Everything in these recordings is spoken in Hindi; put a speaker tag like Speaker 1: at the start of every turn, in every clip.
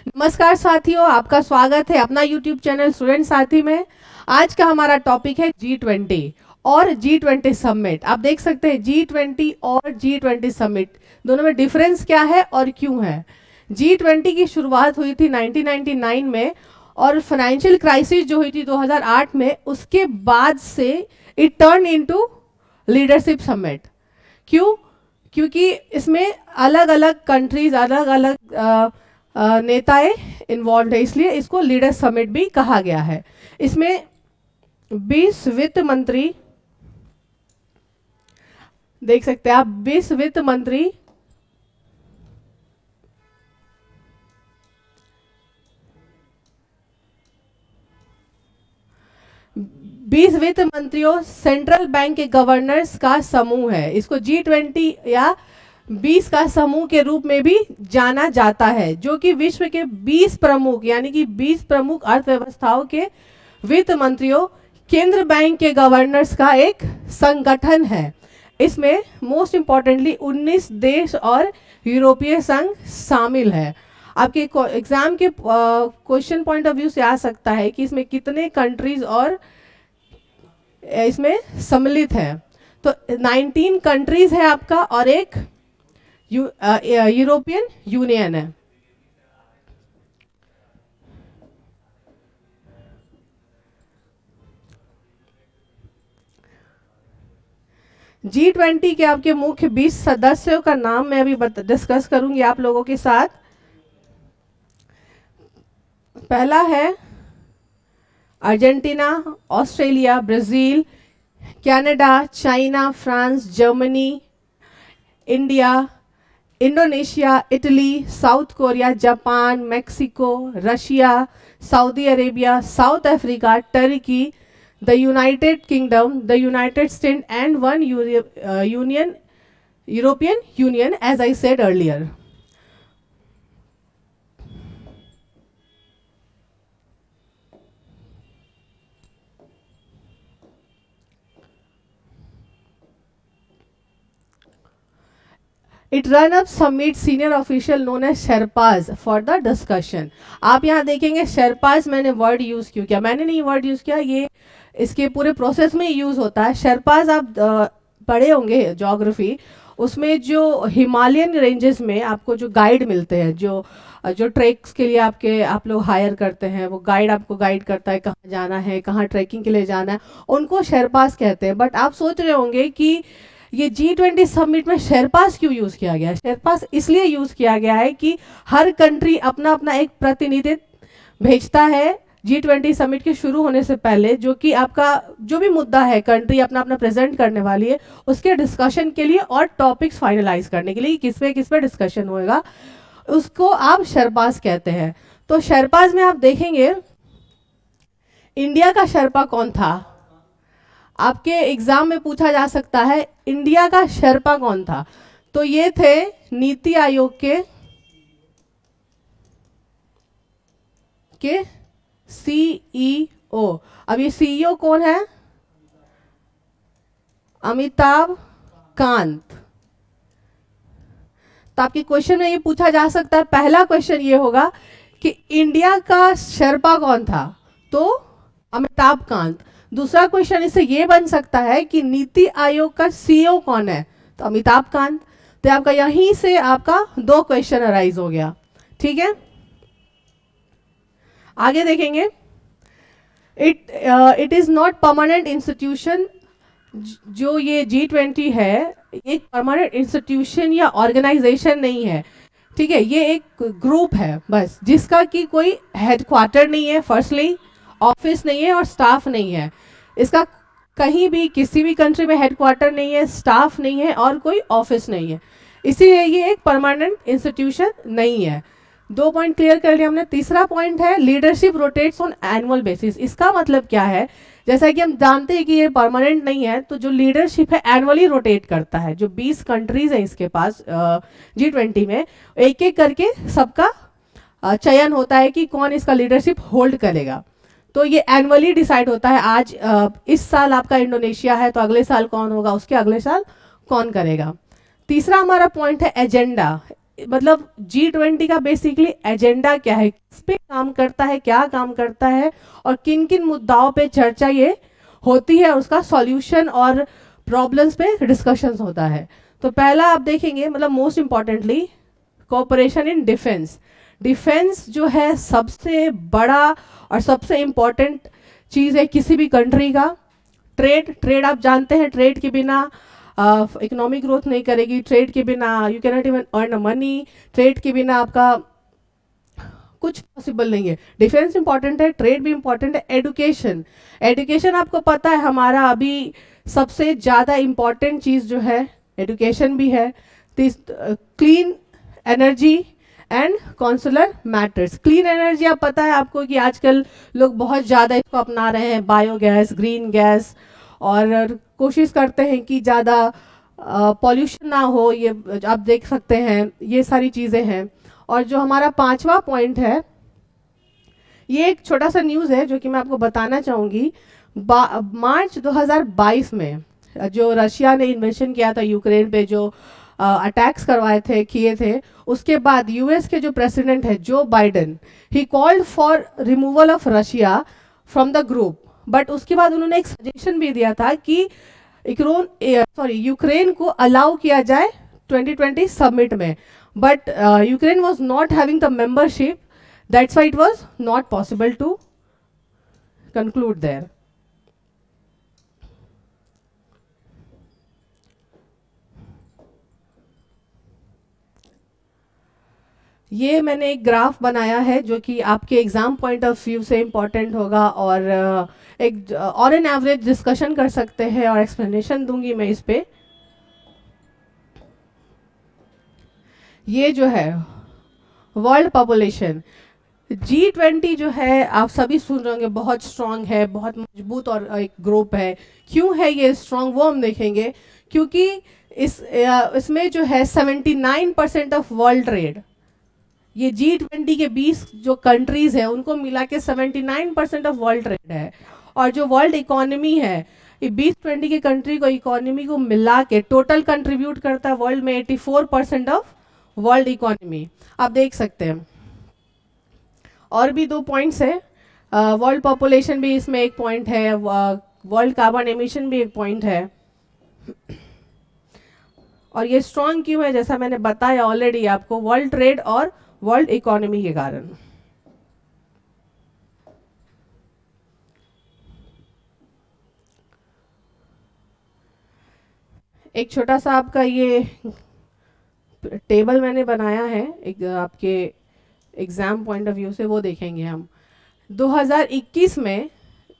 Speaker 1: नमस्कार साथियों, आपका स्वागत है अपना YouTube चैनल स्टूडेंट साथी में। आज का हमारा टॉपिक है G20 और G20 समिट। आप देख सकते हैं G20 और G20 समिट दोनों में डिफरेंस क्या है और क्यों है। G20 की शुरुआत हुई थी 1999 में और फाइनेंशियल क्राइसिस जो हुई थी 2008 में, उसके बाद से it turn into leadership summit. क्यों? क्योंकि इसमें अलग अलग कंट्रीज, अलग अलग नेताएं इन्वॉल्व है, इसलिए इसको लीडर समिट भी कहा गया है। इसमें 20 वित्त मंत्री, देख सकते हैं आप, 20 वित्त मंत्री 20 वित्त मंत्रियों, सेंट्रल बैंक के गवर्नर्स का समूह है। इसको G20 या 20 का समूह के रूप में भी जाना जाता है, जो कि विश्व के 20 प्रमुख यानी कि 20 प्रमुख अर्थव्यवस्थाओं के वित्त मंत्रियों, केंद्र बैंक के गवर्नर्स का एक संगठन है। इसमें मोस्ट इंपॉर्टेंटली 19 देश और यूरोपीय संघ शामिल है। आपके एग्जाम के क्वेश्चन पॉइंट ऑफ व्यू से आ सकता है कि इसमें कितने कंट्रीज और इसमें सम्मिलित है। तो 19 कंट्रीज है आपका और एक यूरोपियन यूनियन है। G20 के आपके मुख्य 20 सदस्यों का नाम मैं अभी डिस्कस करूंगी आप लोगों के साथ। पहला है Argentina, Australia, Brazil, Canada, China, France, Germany, India, Indonesia, Italy, South Korea, Japan, Mexico, Russia, Saudi Arabia, South Africa, Turkey, the United Kingdom, the United State and one European Union, as I said earlier. It run up summit senior official known as sherpas for the discussion. आप यहाँ देखेंगे शेरपाज, मैंने वर्ड यूज क्यों किया? मैंने नहीं वर्ड यूज किया, ये इसके पूरे प्रोसेस में यूज होता है। शेरपाज आप पढ़े होंगे ज्योग्राफी, उसमें जो हिमालयन रेंजेस में आपको जो गाइड मिलते हैं, जो ट्रैक्स के लिए आप लोग हायर करते हैं, वो गाइड आपको गाइड करता है कहाँ जाना है, कहाँ ट्रैकिंग के लिए जाना है, उनको शेरपाज कहते हैं। बट आप सोच रहे होंगे कि ये G20 समिट में शेरपास क्यों यूज किया गया है? शेरपास इसलिए यूज किया गया है कि हर कंट्री अपना अपना एक प्रतिनिधित्व भेजता है G20 समिट के शुरू होने से पहले, जो कि आपका जो भी मुद्दा है कंट्री अपना अपना प्रेजेंट करने वाली है, उसके डिस्कशन के लिए और टॉपिक्स फाइनलाइज करने के लिए किस पे डिस्कशन होएगा, उसको आप शेरपास कहते हैं। तो शेरपास में आप देखेंगे इंडिया का शेरपा कौन था? आपके एग्जाम में पूछा जा सकता है इंडिया का शेरपा कौन था। तो ये थे नीति आयोग के सीईओ। अब ये सीईओ कौन है? अमिताभ कांत। तो आपके क्वेश्चन में ये पूछा जा सकता है, पहला क्वेश्चन ये होगा कि इंडिया का शेरपा कौन था? तो अमिताभ कांत। दूसरा क्वेश्चन इससे ये बन सकता है कि नीति आयोग का सीईओ कौन है? तो अमिताभ कांत। तो आपका यहीं से आपका 2 क्वेश्चन अराइज हो गया। ठीक है, आगे देखेंगे। It is not permanent institution. जो ये G20 है, एक परमानेंट इंस्टीट्यूशन या ऑर्गेनाइजेशन नहीं है। ठीक है, ये एक ग्रुप है बस, जिसका कि कोई हेडक्वार्टर नहीं है, फर्स्टली ऑफिस नहीं है और स्टाफ नहीं है। इसका कहीं भी किसी भी कंट्री में हेडक्वार्टर नहीं है, स्टाफ नहीं है और कोई ऑफिस नहीं है, इसीलिए ये एक परमानेंट इंस्टीट्यूशन नहीं है। 2 पॉइंट क्लियर कर लिया हमने। तीसरा पॉइंट है leadership rotates on annual basis. इसका मतलब क्या है? जैसा कि हम जानते हैं कि ये परमानेंट नहीं है, तो जो लीडरशिप है एनुअली रोटेट करता है। जो 20 कंट्रीज है इसके पास G20 में, एक एक करके सबका चयन होता है कि कौन इसका लीडरशिप होल्ड करेगा। तो ये एनुअली डिसाइड होता है। आज इस साल आपका इंडोनेशिया है, तो अगले साल कौन होगा, उसके अगले साल कौन करेगा। तीसरा हमारा पॉइंट है एजेंडा। मतलब G20 का बेसिकली एजेंडा क्या है, किस पे काम करता है, क्या काम करता है और किन किन मुद्दाओं पे चर्चा ये होती है, उसका सॉल्यूशन और प्रॉब्लम्स पे डिस्कशंस होता है। तो पहला आप देखेंगे, मतलब most importantly cooperation in defence. Defence जो है सबसे बड़ा और सबसे इम्पॉर्टेंट चीज़ है किसी भी कंट्री का। ट्रेड आप जानते हैं, ट्रेड के बिना इकोनॉमिक ग्रोथ नहीं करेगी, ट्रेड के बिना you can not even earn money, trade के बिना आपका कुछ पॉसिबल नहीं है। डिफेंस इंपॉर्टेंट है, ट्रेड भी इंपॉर्टेंट है। एडुकेशन, एडुकेशन आपको पता है हमारा अभी सबसे ज़्यादा इम्पॉर्टेंट चीज़ जो है एडुकेशन भी है। Clean energy and consular matters. Clean energy आप पता है आपको कि आजकल लोग बहुत ज़्यादा इसको अपना रहे हैं, बायोगैस, ग्रीन गैस, और कोशिश करते हैं कि ज़्यादा पॉल्यूशन ना हो, ये आप देख सकते हैं, ये सारी चीज़ें हैं। और जो हमारा पांचवा पॉइंट है, ये एक छोटा सा न्यूज़ है जो कि मैं आपको बताना चाहूँगी। मार्च 2022 में जो रशिया ने इन्वेशन किया था यूक्रेन पे, जो अटैक्स करवाए थे, किए थे, उसके बाद यूएस के जो प्रेसिडेंट है जो Biden, he called for removal of Russia from the group. But उसके बाद उन्होंने एक सजेशन भी दिया था कि यूक्रेन को अलाउ किया जाए 2020 समिट में, but Ukraine was not having the membership, that's why it was not possible to conclude there. ये मैंने एक ग्राफ बनाया है जो कि आपके एग्जाम पॉइंट ऑफ व्यू से इम्पॉर्टेंट होगा, और एक और एन एवरेज डिस्कशन कर सकते हैं और एक्सप्लेनेशन दूंगी मैं इस पे। ये जो है वर्ल्ड पॉपुलेशन, G20 जो है आप सभी सुन रहे होंगे, बहुत स्ट्रांग है, बहुत मजबूत और एक ग्रुप है। क्यों है ये स्ट्रांग वो हम देखेंगे, क्योंकि इसमें जो है 79% ऑफ वर्ल्ड ट्रेड, ये G20 के 20 जो कंट्रीज है उनको मिला के 79% ऑफ वर्ल्ड ट्रेड है। और जो वर्ल्ड इकोनॉमी है, ये 20-20 के कंट्री को इकोनॉमी को मिला के टोटल कंट्रीब्यूट करता है वर्ल्ड में 84% ऑफ वर्ल्ड इकोनॉमी। आप देख सकते हैं। और भी 2 पॉइंट्स है, वर्ल्ड पॉपुलेशन भी इसमें एक पॉइंट है, वर्ल्ड कार्बन एमिशन भी एक पॉइंट है। और ये स्ट्रांग क्यों है, जैसा मैंने बताया ऑलरेडी आपको, वर्ल्ड ट्रेड और वर्ल्ड इकोनॉमी के कारण। एक छोटा सा आपका ये टेबल मैंने बनाया है एक आपके एग्जाम पॉइंट ऑफ व्यू से, वो देखेंगे हम। 2021 में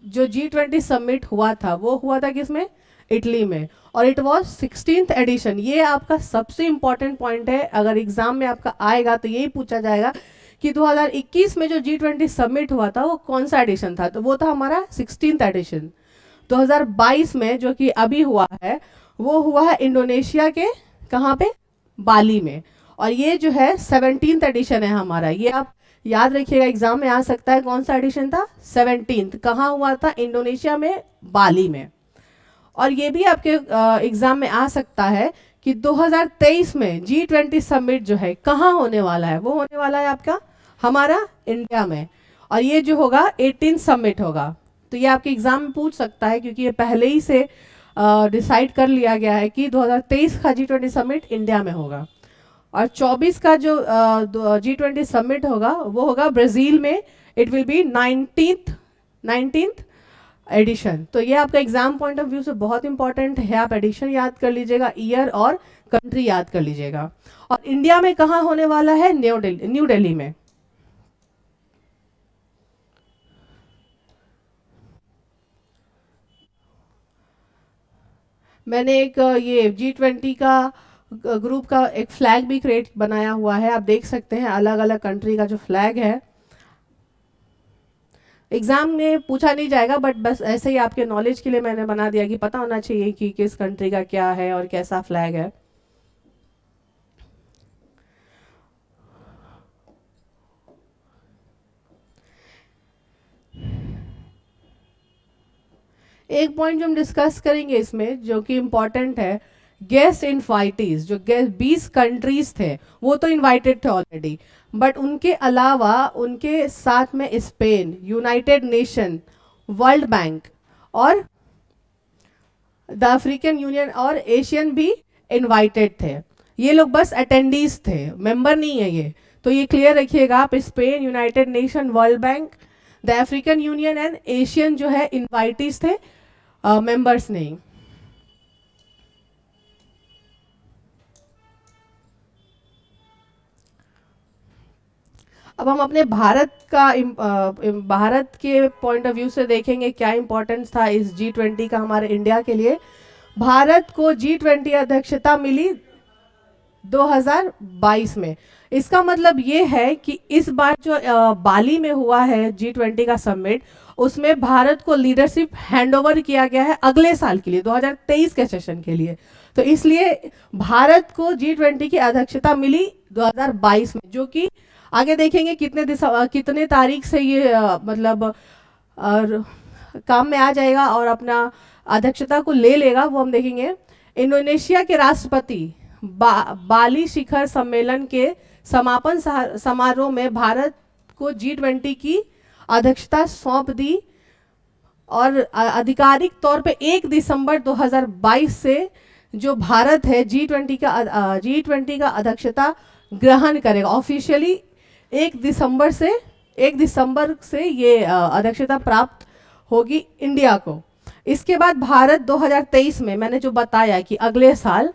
Speaker 1: जो G20 समिट हुआ था वो हुआ था किसमें, इटली में, और इट वाज 16th एडिशन। ये आपका सबसे इंपॉर्टेंट पॉइंट है, अगर एग्जाम में आपका आएगा तो यही पूछा जाएगा कि 2021 में जो G20 समिट हुआ था वो कौन सा एडिशन था, तो वो था हमारा 16th एडिशन। 2022 में जो कि अभी हुआ है वो हुआ है इंडोनेशिया के, कहाँ पे, बाली में, और ये जो है 17th एडिशन है हमारा। ये आप याद रखिएगा, एग्जाम में आ सकता है कौन सा एडिशन था, 17th। कहाँ हुआ था, इंडोनेशिया में, बाली में। और ये भी आपके एग्जाम में आ सकता है कि 2023 में G20 समिट जो है कहाँ होने वाला है, वो होने वाला है आपका हमारा इंडिया में, और ये जो होगा 18th समिट होगा। तो ये आपके एग्जाम में पूछ सकता है, क्योंकि ये पहले ही से डिसाइड कर लिया गया है कि 2023 का G20 समिट इंडिया में होगा। और 24 का जो G20 समिट होगा वो होगा ब्राज़ील में, it will be 19th addition. तो ये आपका एग्जाम पॉइंट ऑफ व्यू से बहुत इंपॉर्टेंट है, आप एडिशन याद कर लीजिएगा, ईयर और कंट्री याद कर लीजिएगा। और इंडिया में कहाँ होने वाला है, न्यू दिल्ली में। मैंने एक ये G20 का ग्रुप का एक फ्लैग भी क्रिएट बनाया हुआ है, आप देख सकते हैं अलग अलग कंट्री का जो फ्लैग है। एग्जाम में पूछा नहीं जाएगा, बट बस ऐसे ही आपके नॉलेज के लिए मैंने बना दिया कि पता होना चाहिए कि किस कंट्री का क्या है और कैसा फ्लैग है। एक पॉइंट जो हम डिस्कस करेंगे इसमें जो कि इम्पॉर्टेंट है, गेस्ट इनवाइटीज जो गेस्ट 20 कंट्रीज थे वो तो इनवाइटेड थे ऑलरेडी, बट उनके अलावा उनके साथ में Spain, United nation, world bank और द अफ्रीकन यूनियन और एशियन भी इनवाइटेड थे। ये लोग बस अटेंडीज थे, मेंबर नहीं है ये, तो ये क्लियर रखिएगा आप। Spain, United nation, world bank, the African union and Asian जो है इनवाइटीज थे, मेंबर्स नहीं। अब हम अपने भारत के पॉइंट ऑफ व्यू से देखेंगे क्या इंपॉर्टेंस था इस G20 का हमारे इंडिया के लिए। भारत को G20 अध्यक्षता मिली 2022 में। इसका मतलब ये है कि इस बार जो बाली में हुआ है G20 का समिट, उसमें भारत को लीडरशिप हैंडओवर किया गया है अगले साल के लिए, 2023 के सेशन के लिए। तो इसलिए भारत को G20 की अध्यक्षता मिली 2022 में, जो कि आगे देखेंगे कितने तारीख से ये मतलब काम में आ जाएगा और अपना अध्यक्षता को ले लेगा, वो हम देखेंगे। इंडोनेशिया के राष्ट्रपति बाली शिखर सम्मेलन के समापन समारोह में भारत को G20 की अध्यक्षता सौंप दी और आधिकारिक तौर पे 1 दिसंबर 2022 से जो भारत है G20 का अध्यक्षता ग्रहण करेगा। ऑफिशियली 1 दिसंबर से ये अध्यक्षता प्राप्त होगी इंडिया को। इसके बाद भारत 2023 में, मैंने जो बताया कि अगले साल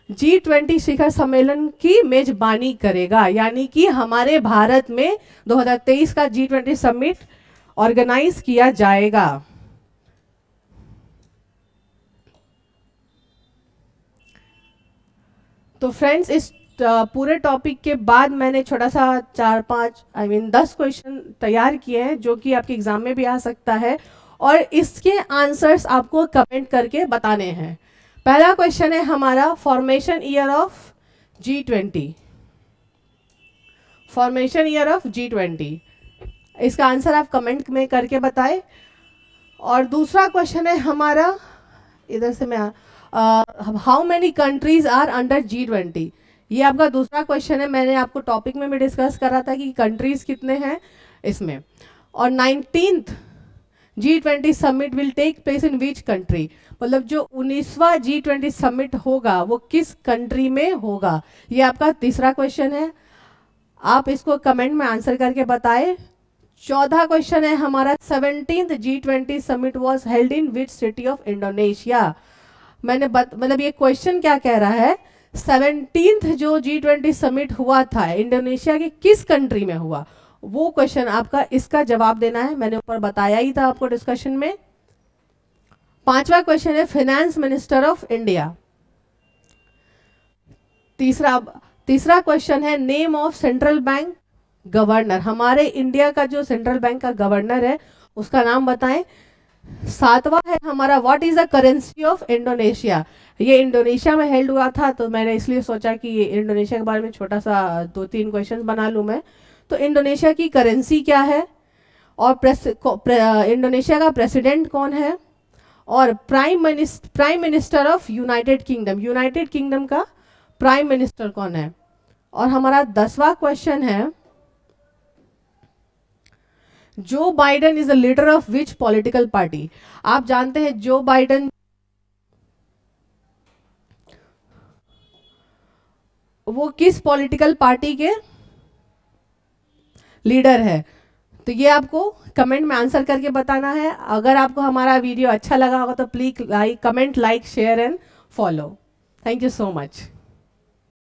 Speaker 1: G20 शिखर सम्मेलन की मेजबानी करेगा, यानी कि हमारे भारत में 2023 का G20 समिट ऑर्गेनाइज किया जाएगा। तो फ्रेंड्स, इस पूरे टॉपिक के बाद मैंने छोटा सा 10 क्वेश्चन तैयार किए हैं जो कि आपके एग्जाम में भी आ सकता है, और इसके आंसर्स आपको कमेंट करके बताने हैं। पहला क्वेश्चन है हमारा, formation year of G20। Formation year of G20, इसका आंसर आप कमेंट में करके बताएं। और दूसरा क्वेश्चन है हमारा, इधर से मैं how many countries are under G20। ये आपका दूसरा क्वेश्चन है। मैंने आपको टॉपिक में भी डिस्कस करा था कि कंट्रीज कितने हैं इसमें। और 19th G20 summit will take place in which country, मतलब जो 19वां G20 समिट होगा वो किस कंट्री में होगा, ये आपका तीसरा क्वेश्चन है। आप इसको कमेंट में आंसर करके बताएं। चौथा क्वेश्चन है हमारा, 17th G20 summit was held in which city of Indonesia. मतलब ये क्वेश्चन क्या कह रहा है, 17th जो G20 समिट हुआ था इंडोनेशिया के किस कंट्री में हुआ, वो क्वेश्चन आपका, इसका जवाब देना है। मैंने ऊपर बताया ही था आपको डिस्कशन में। पांचवा क्वेश्चन है फाइनेंस मिनिस्टर ऑफ इंडिया। तीसरा क्वेश्चन है name of central bank governor. हमारे इंडिया का जो सेंट्रल बैंक का गवर्नर है उसका नाम बताएं। सातवां है हमारा, what is the currency of Indonesia. ये इंडोनेशिया में हेल्ड हुआ था, तो मैंने इसलिए सोचा कि ये इंडोनेशिया के बारे में छोटा सा 2-3 क्वेश्चन बना लूँ मैं। तो इंडोनेशिया की करेंसी क्या है, और इंडोनेशिया का प्रेसिडेंट कौन है, और prime minister of United kingdom का प्राइम मिनिस्टर कौन है। और हमारा 10वां क्वेश्चन है, Joe Biden is the leader of which political party. आप जानते हैं जो बाइडेन वो किस पॉलिटिकल पार्टी के लीडर है, तो ये आपको कमेंट में आंसर करके बताना है। अगर आपको हमारा वीडियो अच्छा लगा होगा तो please comment, like, share and follow. Thank you so much.